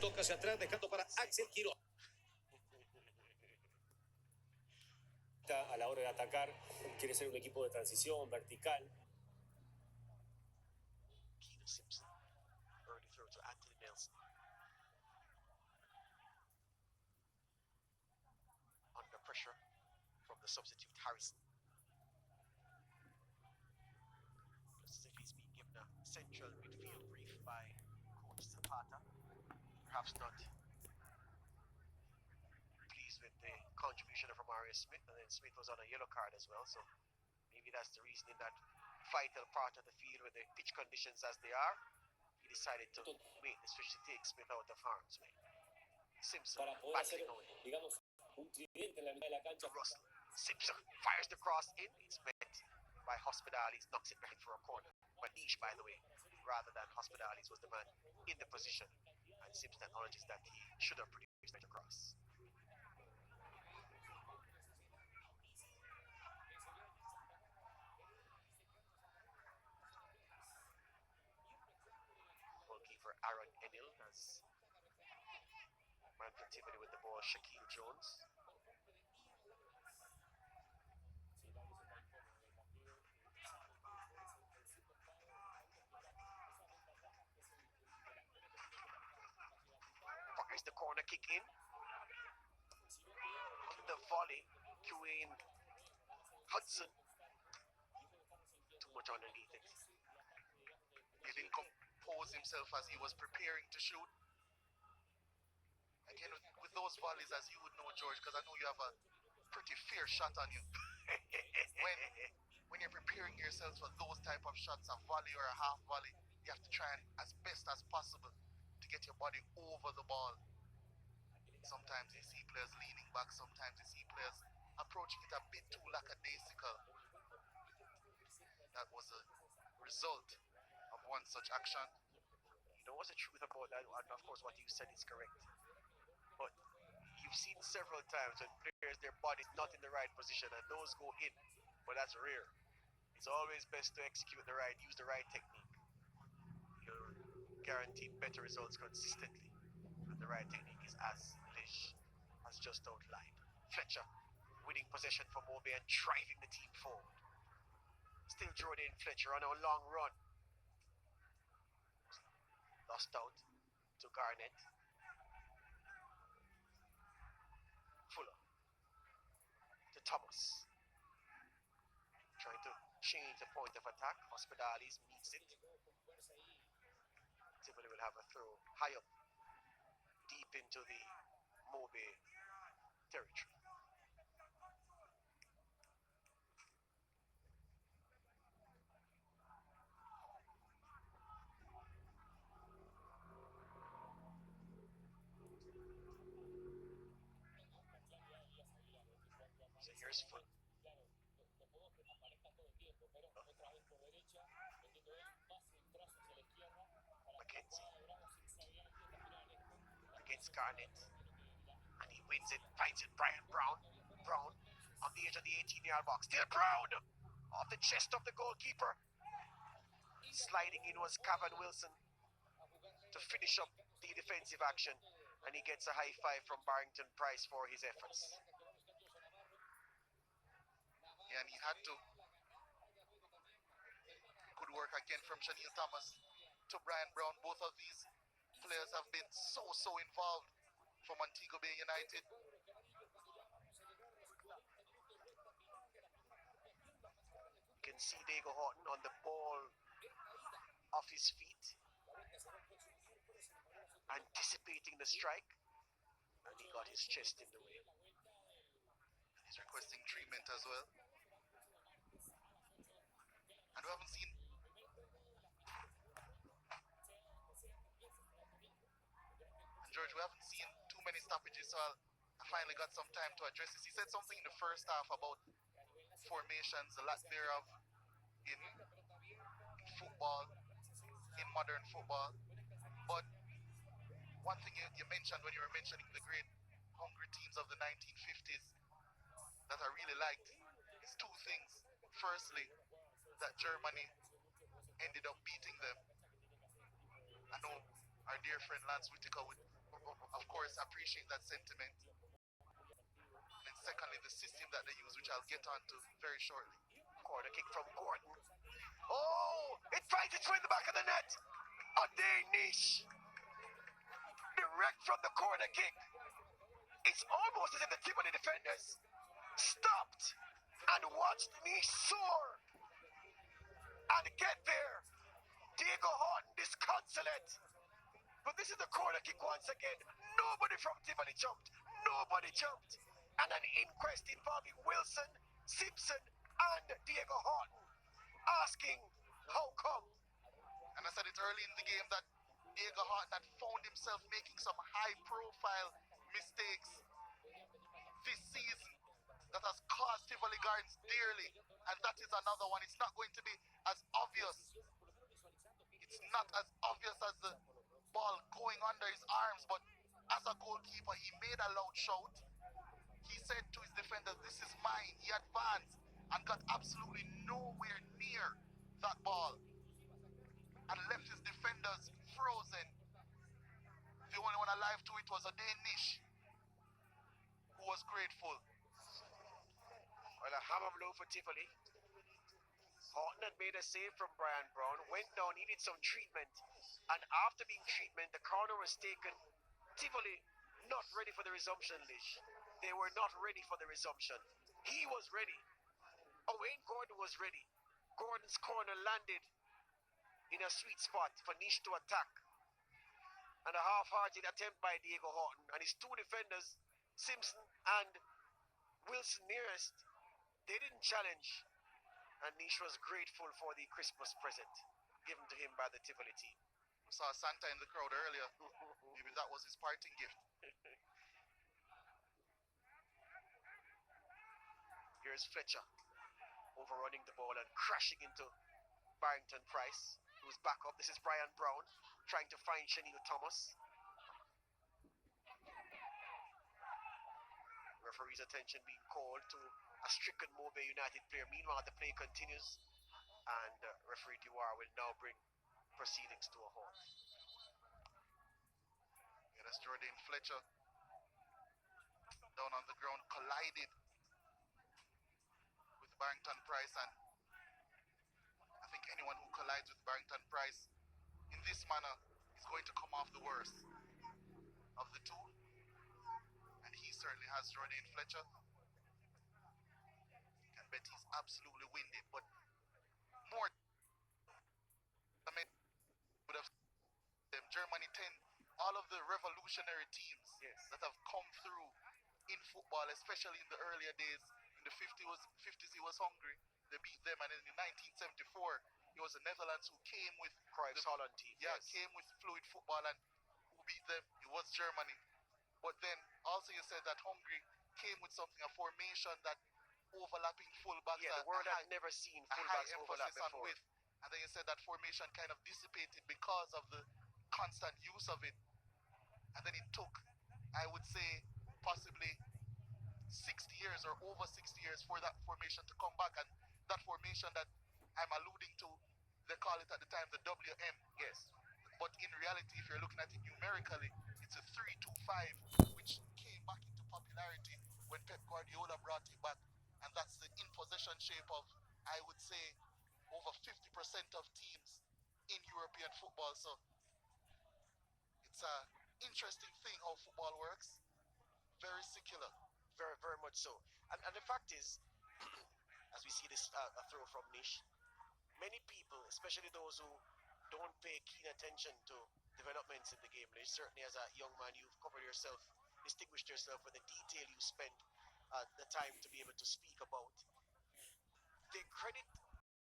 toca hacia atrás, dejando para Axel Quirós. A la hora de atacar, quiere ser un equipo de transición, vertical. Simpson, early throw to Anthony Nelson. Under pressure from the substitute Harrison. Looks as if he's been given a central midfield brief by Coach Zapata. Perhaps not pleased with the contribution from Marius Smith, and then Smith was on a yellow card as well, so maybe that's the reason in that vital part of the field with the pitch conditions as they are, he decided to make the switch to take Smith out of harm's way. Simpson battling away. Digamos, un tridente en la mitad de la cancha. Russell. Simpson fires the cross in. It's met by Hospitalis, knocks it back for a corner. Manish, by the way, rather than Hospitalis, was the man in the position. And Simpson acknowledges that he should have produced the cross. Goalkeeper Aaron Enil has man activity with the ball, Shaquille Jones. Fires the corner kick in. The volley, Queen Hudson. Too much underneath it. He didn't compose himself as he was preparing to shoot. Again, with those volleys, as you would know, George, because I know you have a pretty fair shot on you. When you're preparing yourself for those type of shots, a volley or a half volley, you have to try and, as best as possible, to get your body over the ball. Sometimes you see players leaning back, sometimes you see players approaching it a bit too lackadaisical. That was a result of one such action. You know what's the truth about that? And of course, what you said is correct. But you've seen several times when players, their body's not in the right position and those go in, but that's rare. It's always best to execute the right, use the right technique. You'll guarantee better results consistently. And the right technique is as Lish has just outlined. Fletcher winning possession for Moby and driving the team forward. Still Jordan Fletcher on a long run. Lost out to Garnett. Fuller to Thomas. Trying to change the point of attack. Hospitalis meets it. Tivoli will have a throw high up, deep into the Moby territory. So here's Fuller. McKenzie against Garnett, and he wins it, finds it. Brian Brown on the edge of the 18-yard box. Still Brown off the chest of the goalkeeper. Sliding in was Cavan Wilson to finish up the defensive action, and he gets a high five from Barrington Price for his efforts. Yeah, and he had to. Good work again from Shaniel Thomas to Brian Brown. Both of these players have been so involved from Montego Bay United. You can see Diego Horton on the ball off his feet, anticipating the strike, and he got his chest in the way. He's requesting treatment as well. And we haven't seen George, we haven't seen too many stoppages, so I finally got some time to address this. He said something in the first half about formations, the lack thereof in football, in modern football. But one thing you mentioned when you were mentioning the great hungry teams of the 1950s that I really liked is two things. Firstly, that Germany ended up beating them. I know our dear friend Lance Whitaker would of course, appreciate that sentiment. And then secondly, the system that they use, which I'll get onto very shortly. Corner kick from Gordon. Oh, it finds its way in the back of the net. A day niche. Direct from the corner kick. It's almost as if the Tivoli defenders stopped and watched Niche soar and get there. Diego Horton disconsolate. But this is the corner kick once again. Nobody from Tivoli jumped. Nobody jumped. And an inquest involving Wilson, Simpson, and Diego Horton asking how come. And I said it early in the game that Diego Horton had found himself making some high-profile mistakes this season that has cost Tivoli Gardens dearly. And that is another one. It's not going to be as obvious. It's not as obvious as the ball going under his arms, but as a goalkeeper, he made a loud shout. He said to his defenders, "This is mine." He advanced and got absolutely nowhere near that ball and left his defenders frozen. The only one alive to it was a Danish who was grateful. Well, a hammer blow for Tivoli. Horton had made a save from Brian Brown, went down, needed some treatment, and after being treatment, the corner was taken. Tivoli not ready for the resumption, Lish. They were not ready for the resumption. He was ready. Owain Gordon was ready. Gordon's corner landed in a sweet spot for Niche to attack. And a half-hearted attempt by Diego Horton and his two defenders, Simpson and Wilson nearest, they didn't challenge. And Niche was grateful for the Christmas present given to him by the Tivoli team. We saw Santa in the crowd earlier. Maybe that was his parting gift. Here's Fletcher overrunning the ball and crashing into Barrington Price, who's back up. This is Brian Brown trying to find Shanil Thomas. Referee's attention being called to a stricken Mobile United player. Meanwhile, the play continues, and referee Dewar will now bring proceedings to a halt. Yeah, that's Jordan Fletcher down on the ground, collided with Barrington Price, and I think anyone who collides with Barrington Price in this manner is going to come off the worst of the two. And he certainly has Jordan Fletcher. You can bet he's absolutely winded, but more I mean, would have Germany 10, all of the revolutionary teams that have come through in football, especially in the earlier days. In the 50s, he was Hungary. They beat them, and then in 1974, it was the Netherlands who came with Cruyff's Holland team. Came with fluid football, and who beat them? It was Germany. But then also you said that Hungary came with something, a formation that overlapping fullbacks. Yeah, the world had never seen fullbacks overlap before. Width. And then you said that formation kind of dissipated because of the constant use of it. And then it took, I would say, possibly 60 years or over 60 years for that formation to come back. And that formation that I'm alluding to, they call it at the time the WM. Yes. But in reality, if you're looking at it numerically, it's a 3-2-5, which came back into popularity when Pep Guardiola brought it back. And that's the in-possession shape of, I would say, over 50% of teams in European football. So it's an interesting thing how football works. Very secular. Very, very much so. And the fact is, as we see this a throw from Niche, many people, especially those who don't pay keen attention to developments in the game, Niche, certainly as a young man, you've covered yourself, distinguished yourself with the detail you spent the time to be able to speak about. They credit